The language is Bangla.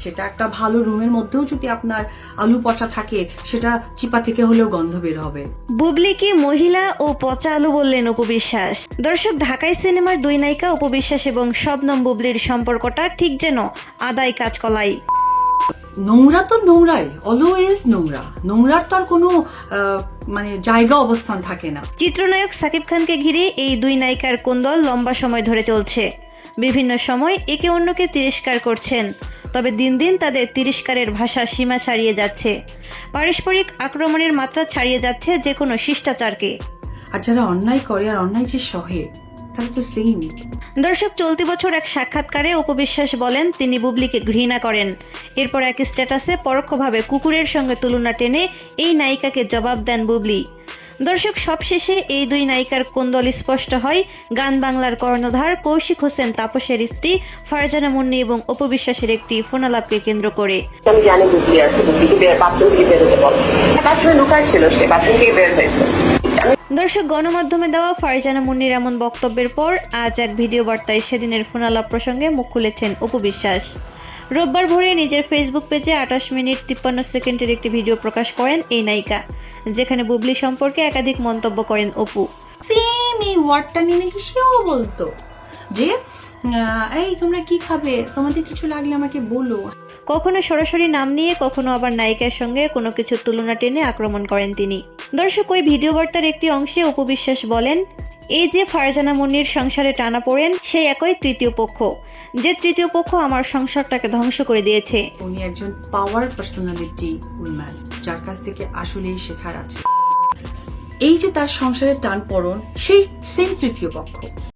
সেটা একটা ভালো রুমের মধ্যেও যদি আপনার আলু পচা থাকে, সেটা চিপা থেকে হলেও গন্ধ বের হবে। বুবলিকে মহিলা ও পচা আলু বললেন অপু বিশ্বাস। দর্শক, ঢাকাই সিনেমার দুই নায়িকা অপু বিশ্বাস এবং শবনম বুবলির সম্পর্কটা ঠিক যেন আদায় কাঁচকলাই। নোংরা তো নোংরাই, অলওয়েজ নোংরা। নোংরার তো আর কোনো মানে জায়গা অবস্থান থাকে না। চিত্রনায়ক সাকিব খানকে ঘিরে এই দুই নায়িকার কোন্দল লম্বা সময় ধরে চলছে। বিভিন্ন সময় একে অন্যকে তিরস্কার করছেন, তবে দিন দিন তাদের তিরস্কারের ভাষা সীমা ছাড়িয়ে যাচ্ছে। পারস্পরিক আক্রমণের মাত্রা ছাড়িয়ে যাচ্ছে যে কোনো শিষ্টাচারকে। আর যারা অন্যায় করে আর অন্যায় যে সহে, তারা তো সেম। দর্শক, চলতি বছর এক সাক্ষাৎকারে অপু বিশ্বাস বলেন তিনি বুবলিকে ঘৃণা করেন। এরপর এক স্ট্যাটাসে পরোক্ষভাবে কুকুরের সঙ্গে তুলনা টেনে এই নায়িকাকে জবাব দেন বুবলি। দর্শক, সবশেষে এই দুই নায়িকার কোন্দল স্পষ্ট হয় গান বাংলার কর্ণধার কৌশিক হোসেন তাপসের স্ত্রী ফারজানা মুন্নি এবং অপু বিশ্বাসের একটি ফোনালাপকে কেন্দ্র করে। আমি জানি বুবলি আছে, বুবলিকে বাথরুম থেকে বের হতে বলো। বাথরুমে লুকায় ছিল, সে বাথরুম থেকে বের হয়েছে। দর্শক, গণমাধ্যমে দেওয়া ফারজানা মুন্নির এমন বক্তব্যের পর আজ এক ভিডিও বার্তায় সেদিনের ফোনালাপ প্রসঙ্গে মুখ খুলেছেন অপু বিশ্বাস। রোববার ভোরে নিজের ফেসবুক পেজে 28 মিনিট 53 সেকেন্ডের একটি ভিডিও প্রকাশ করেন এই নায়িকা, যেখানে বুবলি সম্পর্কে একাধিক মন্তব্য করেন অপু। সেম এই ওয়ার্ডটা নিয়ে নাকি সেও বলতো যে এই তোমরা কি খাবে, তোমাদের কিছু লাগলে আমাকে বলো। কখনো সরাসরি নাম নিয়ে, কখনো আবার নায়িকার সঙ্গে কোনো কিছুর তুলনা টেনে আক্রমণ করেন তিনি। দর্শক, ওই ভিডিও বার্তার একটি অংশে অপু বিশ্বাস বলেন, এই যে ফারজানা মুন্নির সংসারে টানা পড়েন, সেই একই তৃতীয় পক্ষ, যে তৃতীয় পক্ষ আমার সংসারটাকে ধ্বংস করে দিয়েছে। উনি একজন পাওয়ার পার্সোনালিটি উইম্যান, যার কাছ থেকে আসলেই শেখার আছে। এই যে তার সংসারের টান পড়ন, সেই সেম তৃতীয় পক্ষ।